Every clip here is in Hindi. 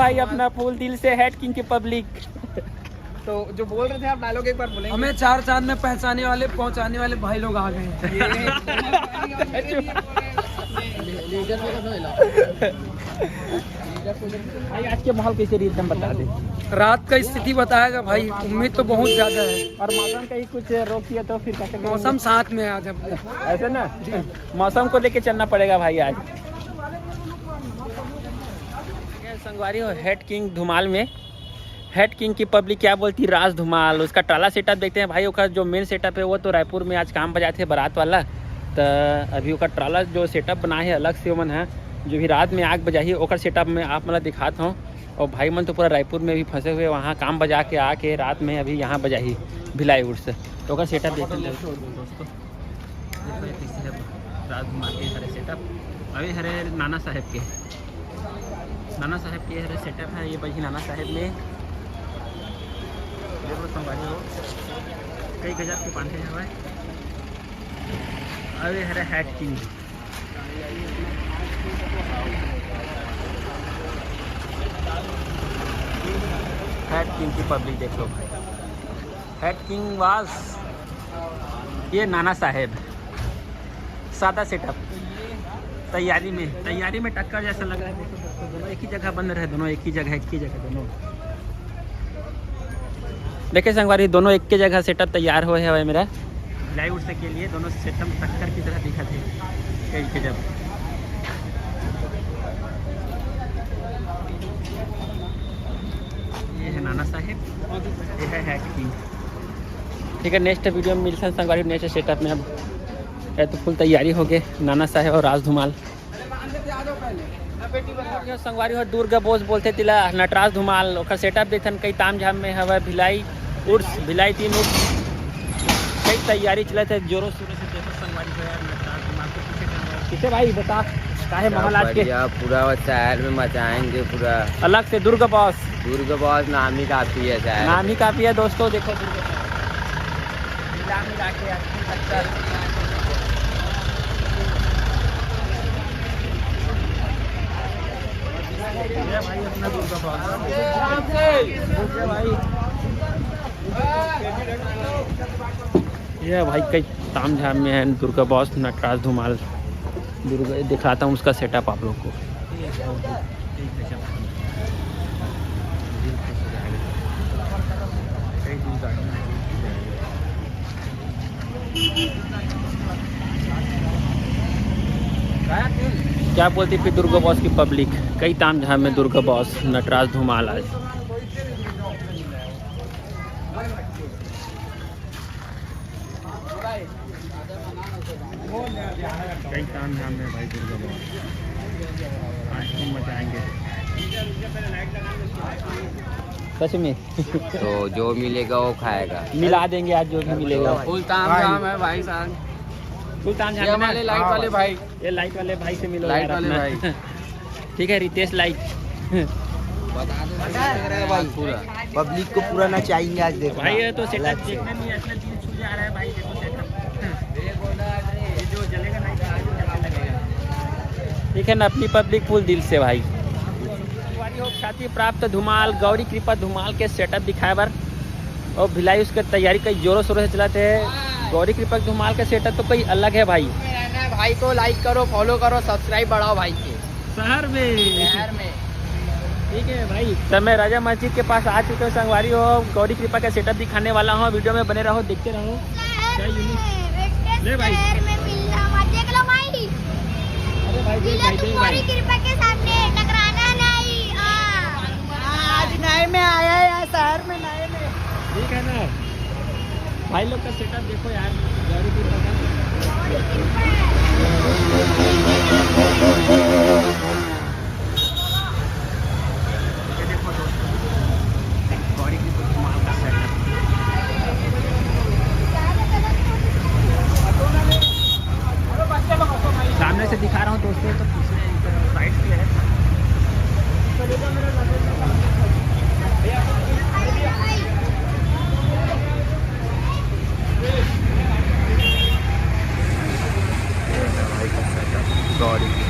भाई अपना फूल दिल से हेड किंग की पब्लिक। तो जो बोल रहे थे आप डायलॉग एक बार बोलेंगे। हमें 4 चांद में पहुंचाने वाले भाई लोग आ गए हैं। भाई आज के माहौल कैसे रही एकदम बता दे। रात का स्थिति बताएगा भाई, उम्मीद तो बहुत ज्यादा है। और मौसम का ही कुछ रोक किया तो फिर कैसे मौसम साथ में आ जब ऐसे ना, मौसम को लेके चलना पड़ेगा भाई आज। संगवारी हो हेड किंग धुमाल में, हेड किंग की पब्लिक क्या बोलती, राज धुमाल। उसका ट्राला सेटअप देखते हैं भाई। उसका जो मेन सेटअप है वो तो रायपुर में आज काम बजाते हैं बारात वाला। तो अभी उसका ट्राला जो सेटअप बना है अलग से मन है, जो भी रात में आग बजाही ओकर सेटअप में आप मतलब दिखाता हूँ। और भाई मन तो पूरा रायपुर में भी फंसे हुए, वहाँ काम बजा के आके रात में अभी यहाँ बजाही भिलाई उड़ से। तो ओकर सेटअप देखते हैं दोस्तों। राज धुमाल के हरे सेटअप अभी हरे नाना साहेब के हरे सेटअप है। ये बजी नाना साहेब में देखो संगवारी हो कई गजब के पांठे हैं भाई। अरे हरे हेड किंग की पब्लिक देख लो भाई। हेड किंग वाज ये नाना साहेब, सादा सेटअप तैयारी में टक्कर जैसा लग रहा है। दोनों एक ही जगह बंद रहे, दोनों एक ही जगह दोनों देखे संगवारी, दोनों एक के जगह सेटअप तैयार हुए है मेरा भिलाई उड़से के लिए। दोनों सेटअप टक्कर की तरह दिखा थे कई के जब। ये है नाना साहेब, ये है हेड किंग। ठीक है, नेक्स्ट वीडियो में मिलते हैं संगवारी नेक्स्ट सेटअप में। अब तो फुल तैयारी हो गए नाना साहेब और राज धुमाल। संगवारी हो दुर्गा बोस बोलते तिला नटराज धुमाल ओकर सेटअप देखन कई ताम झाम में हवा भिलाई उर्स भिलाई 3 उर्स कई तैयारी चलते है जोरों शोरों से। देखो संगवारी हो यार नटराज धुमाल को पीछे किसे भाई बता काहे माहौल आज के पूरा शहर में मचाएंगे पूरा अलग से। दुर्गा बॉस नाम ही काफी है शहर, नाम ही काफी है दोस्तों। देखो दुर्गा मिला के भाई अपना दुर्गा बॉस भाई। ये भाई कई ताम झाम में है दुर्गा बॉस नटराज धुमाल। दुर्गा दिखाता हूँ उसका सेटअप आप लोग को। क्या बोलती फिर दुर्गा बॉस की पब्लिक, कई ताम झाम में दुर्गा बॉस नटराज धुमाल आज। कई ताम झाम में भाई दुर्गा बॉस आज तुम मचाएंगे सच में। तो जो मिलेगा वो खाएगा, मिला देंगे आज जो भी मिलेगा। फुल ताम झाम है भाई साहब, फुल ताम झाम। हमारे लाइट वाले भाई, ये लाइट वाले भाई से मिलो लाइट वाले भाई। ठीक है रितेश लाइट भाई पूरा पब्लिक को पूरा नचाएंगे आज। देखो भाई ये तो सेटअप देखने में इतना दिल छू जा रहा है भाई। देखो सेटअप जो जलेगा नहीं ठीक है ना, अपनी पब्लिक फुल दिल से भाई। ख्याति प्राप्त धुमाल गौरी कृपा धुमाल के सेटअप दिखाए बार और भिलाई उसके तैयारी कई जोरों शोरों से चलाते हैं। गौरी कृपा धुमाल का सेटअप तो कोई अलग है भाई। भाई को लाइक करो, फॉलो करो, सब्सक्राइब बढ़ाओ भाई के शहर में। ठीक है भाई तब मैं राजा मस्जिद के पास आ चुके हूँ संगवारी हो। गौरी कृपा का सेटअप दिखाने वाला हूँ, वीडियो में बने रहो, देखते रहो। ले भाई गौरी कृपा के सामने टकराना नहीं। आज नए में आया है शहर में, नए में। ठीक है ना भाई लोग का सेटअप देखो यार गौरी कृपा का। गौरी कृपा धुमाल का सेटअप सामने से दिखा रहा हूँ दोस्तों, तो पीछे साइड पे है। गौरी की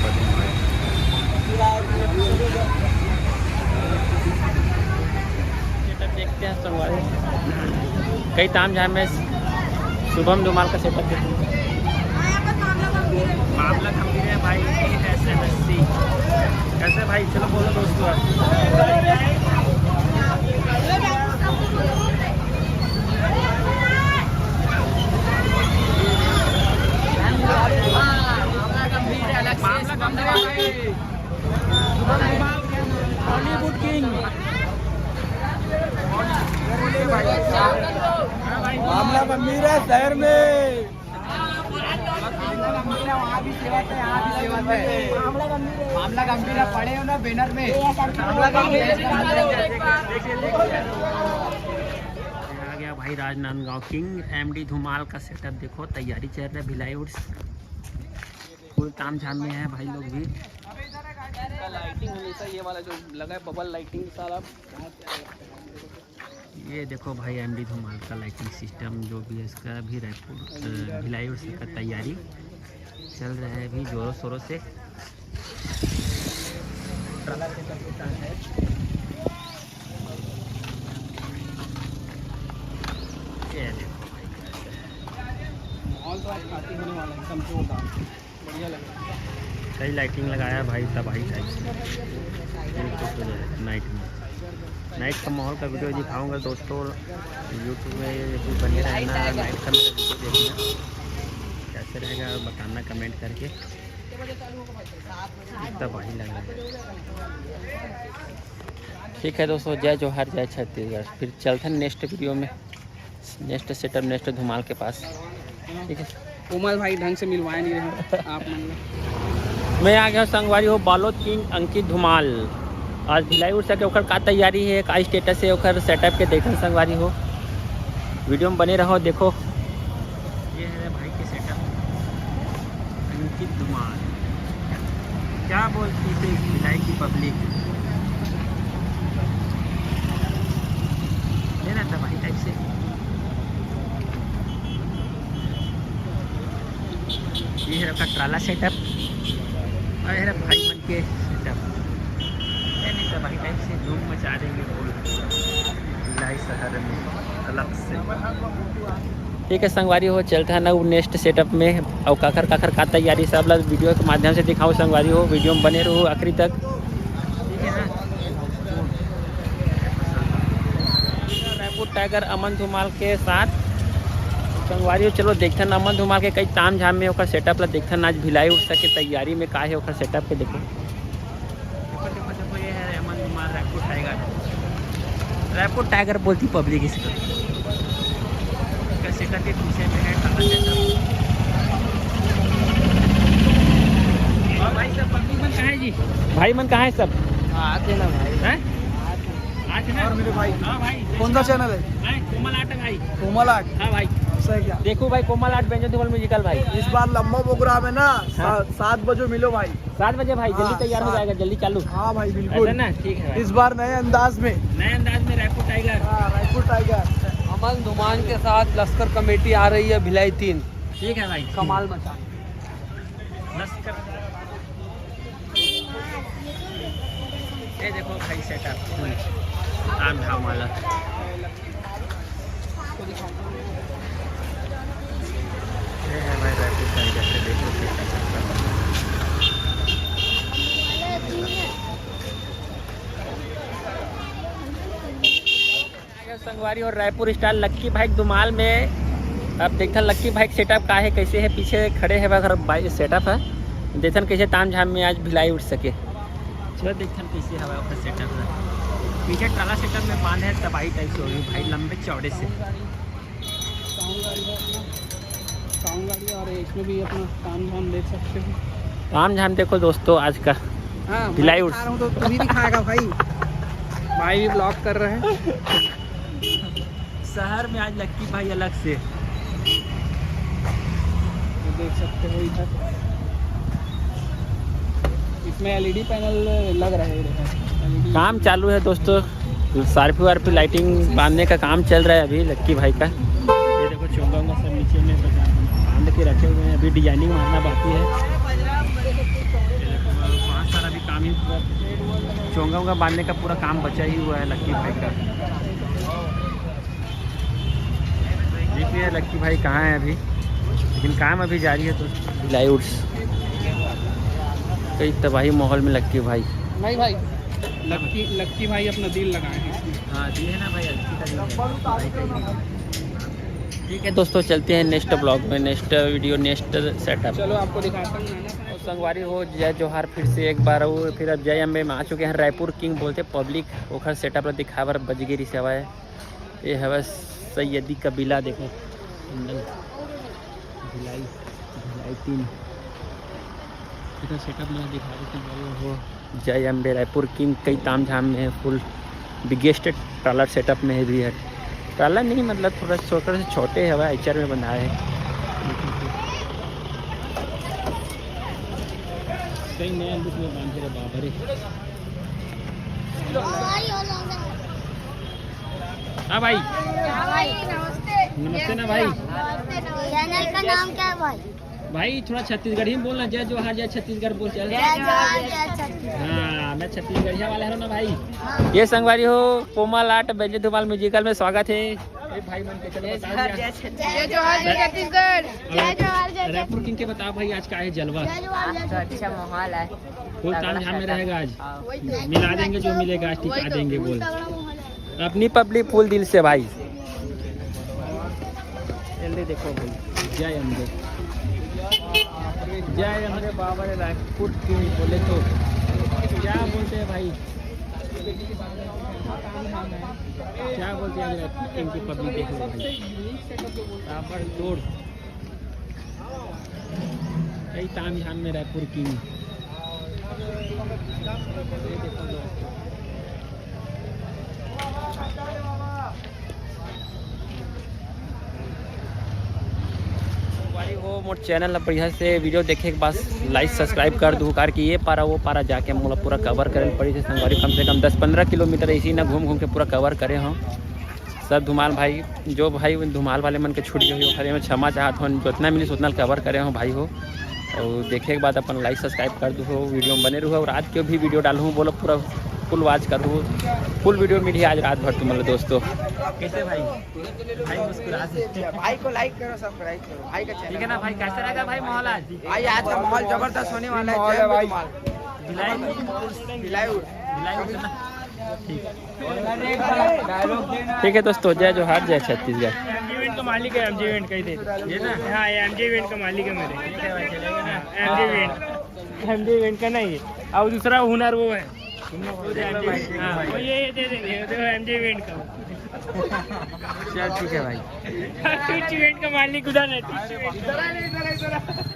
कई ताम झाम में शुभम धुमाल का सेटअप देखो। मामला गंभीर है भाई। SMSC कैसे भाई? चलो बोलो दोस्तों। बॉलीवुड किंग मामला गंभीर है शहर में। मामला गंभीर है, पढ़े हो ना बैनर में। आ गया भाई राजनांदगांव किंग MD धुमाल का सेटअप देखो। तैयारी चल रही है। भिलाई वुड्स फुल ताम झाम में है भाई लोग भी। लाइटिंग हमेशा ये वाला जो लगा है बबल लाइटिंग सारा। ये देखो भाई MD धुमाल का लाइटिंग सिस्टम जो भी है इसका भी रायपुर भिलाई वुड्स का तैयारी चल रहा है अभी जोरों शोरों से। ये देखो भाई माहौल तो आज काफी होने वाला है, एकदम जोरदार, बढ़िया लग रहा है। कई लाइटिंग लगाया भाई तबाही टाइप से नाइट में। नाइट का माहौल का वीडियो दिखाऊंगा दोस्तों। यूट्यूब में भी बने रहना, नाइट का मेरा वीडियो देखना कैसे रहेगा बताना कमेंट करके। तबाही लग रहा है। ठीक है दोस्तों, जय जोहार जय छत्तीसगढ़। फिर चलते हैं नेक्स्ट वीडियो में, नेक्स्ट सेटअप नेक्स्ट धुमाल के पास। ठीक है, कोमल भाई ढंग से मिलवाए नहीं रहे आप मन। मैं आ गया संगवारी हो बालोद किंग अंकित धुमाल। आज भिलाई वुड्स के ओकर का तैयारी है, का स्टेटस है ओकर सेटअप के देखन संगवारी हो। वीडियो में बने रहो देखो। ये है भाई के सेटअप अंकित धुमाल। क्या बोलती थी भिलाई की पब्लिक? लेना था भाई टाइप से। ये है आपका ट्राला सेटअप और ये है भाई मन के सेटअप। नहीं तो भाई टाइप से धूम मचा देंगे फुल भिलाई शहर में अलग से। ठीक है संगवारी हो, चलता है ना नेक्स्ट सेटअप में और काखर काखर का तैयारी सब लोग वीडियो के माध्यम से दिखाओ संगवारी हो। वीडियो में बने रहो आखिरी तक। ठीक है ना। रायपुर टाइगर अमन धुमाल के साथ संगवारी हो। चलो देखते हैं अमन धुमाल के कई ताम झाम में ओकर सेटअप ला देखते हैं। आज भिलाई वुड्स के तैयारी में का है ओकर सेटअप के देखो। देखो देखो देखो, ये है अमन धुमाल रायपुर टाइगर। रायपुर टाइगर बोलती पब्लिक इसको। सेटअप के पीछे में है टाला सेटअप। और भाई सब पब्लिक मन कहाँ है जी? भाई मन कहाँ है सब? आते ना भाई हैं? आज ना और मेरे भाई। हाँ भाई। कौन सा चैनल है? कोमल आर्ट है भाई। कोमल आर्ट। हाँ भाई ऐसा है क्या? देखो भाई कोमल आर्ट बेंजो धुमाल म्यूजिकल भाई। इस बार लंबा प्रोग्राम है ना। हाँ। 7 बजे मिलो भाई। 7 बजे भाई जल्दी हाँ, तैयार हो 7 जाएगा, जल्दी चालू। हाँ भाई ऐसा बिल्कुल ना? ठीक है भाई। इस बार नए अंदाज में। नए अंदाज में रायपुर टाइगर। हाँ, रायपुर टाइगर अमन धुमान के साथ लश्कर कमेटी आ रही है भिलाई 3। ठीक है भाई। कमाल मचा। लश्कर ये देखो भाई सेटअप आम धाम वाला। ये है भाई रायपुर टाइगर से देखो संगवारी और रायपुर स्टाइल लक्की भाई धुमाल में। अब देखते लक्की भाई सेटअप का है कैसे है। पीछे खड़े हैं अगर भाई सेटअप है देखन कैसे ताम झाम में आज भिलाई उठ सके। चलो देखन कैसे हवा का सेटअप है। पीछे ट्राला सेटअप में बांध है तबाही टाइप से होगी भाई लंबे चौड़े से। साउंड गाड़ी और इसमें भी अपना ताम झाम देख सकते हो। ताम झाम देखो दोस्तों आज का हाँ भिलाई मैं उठ। दिखा रहा हूँ तो तुम ही दिखाएगा भाई। भाई भी ब्लॉग कर रहे हैं। शहर में आज लक्की भाई अलग से देख सकते हो इधर इसमें एलईडी पैनल लग रहे हैं। काम चालू है दोस्तों। सार्फी वार्फी लाइटिंग बांधने का काम चल रहा है अभी लक्की भाई का। ये देखो चोंगा उंगा सब नीचे में बांध के रखे हुए हैं। अभी डिजाइनिंग मारना बाकी है। बहुत सारा भी काम ही पूरा चोंगा उंगा बांधने का पूरा काम बचा ही हुआ है लक्की भाई का। देखिए लक्की भाई कहाँ है अभी, लेकिन काम अभी जारी है। तो भिलाई वुड्स कई तबाही माहौल में लक्की भाई। नहीं भाई, लक्की भाई अपना दिल लगाए हैं इसमें। हाँ दिए है ना भाई, ठीक है दोस्तों, चलते हैं नेक्स्ट ब्लॉग में, नेक्स्ट वीडियो, नेक्स्ट सेटअप। चलो आपको दिखाता हूँ ना। संगवारी हो जय जोहार फिर से एक बार वो फिर अब जय अम्बे में आ चुके हैं। रायपुर किंग बोलते पब्लिक ओखर सेटअप दिखावर बजगिरी सेवा है। ये है सैयदी कबीला, देखो भिलाई 3 सेटअप में दिखा रहे हो। जय अम्बे रायपुर किंग कई ताम झाम में है, फुल बिगेस्ट ट्रॉलर सेटअप में भी है। ट्रॉलर नहीं मतलब थोड़ा छोटे से छोटे हवा एचर में बना है। कई नया लुक में बांधे रहे बाबरे। हाँ भाई, नमस्ते ना भाई। चैनल का नाम क्या है भाई? भाई थोड़ा छत्तीसगढ़ी में बोलना, जय जोहार जय छत्तीसगढ़ बोल चल। हाँ मैं छत्तीसगढ़िया वाला है ना भाई। ये संगवारी हो कोमल आर्ट बेजे धुमाल म्यूजिकल में स्वागत है। भाई मन के चलो बता दिया। जय जोहार जय छत्तीसगढ़। जय जोहार जय रायपुर किंग के बताओ भाई आज का है जलवा। अच्छा माहौल है। फुल ताम झाम में रहेगा आज, मिला देंगे जो मिलेगा आज, टिका देंगे बोल। अपनी पब्लिक फुल दिल से भाई। जल्दी देखो भाई, जय अम्बे जय अम्बे बाबा रे। रायपुर किंग बोले तो क्या बोलते हैं भाई, क्या बोलते हैं रायपुर किंग की पब्लिक देख लो भाई। तोड़ कई ताम झाम में रायपुर किंग। हो मोर चैनल बढ़िया से वीडियो देखे के बाद लाइक सब्सक्राइब कर दूँ, कार कि ये पारा वो पारा जाके हम लोग पूरा कवर करें पड़ी से संगवारी। कम से कम 10-15 किलोमीटर इसी ना घूम घूम के पूरा कवर करे हम सब। धुमाल भाई जो भाई धुमाल वाले मन के छूट गए हो खड़े में क्षमा चाहत हो, जितना मिली उतना कवर करे हो भाई हो। और देखे के बाद अपन लाइक सब्सक्राइब कर दूँ, वीडियो में बने रहो। और आज के भी वीडियो डालूँ बोलो पूरा फुल वॉच करूँ, फुल वीडियो मिली आज रात भर तुम दोस्तों। कैसे भाई, भाई मुस्कुरा से भाई को लाइक करो, सब्सक्राइब करो भाई का चैनल। ठीक है ना भाई, कैसा रहेगा भाई माहौल आज? भाई आज का माहौल जबरदस्त होने वाला है भाई। ठीक है दोस्तों, जय जोहार जय छत्तीसगढ़। इवेंट का मालिक है, एमजी इवेंट का ही दे ये ना। हाँ ये एमजी इवेंट का मालिक है मेरे। एमजी इवेंट का नहीं है, और दूसरा हुनर वो है। हाँ ये दे देंगे एमजी इवेंट का। चल ठीक है भाई। इवेंट का मालिक उधर है।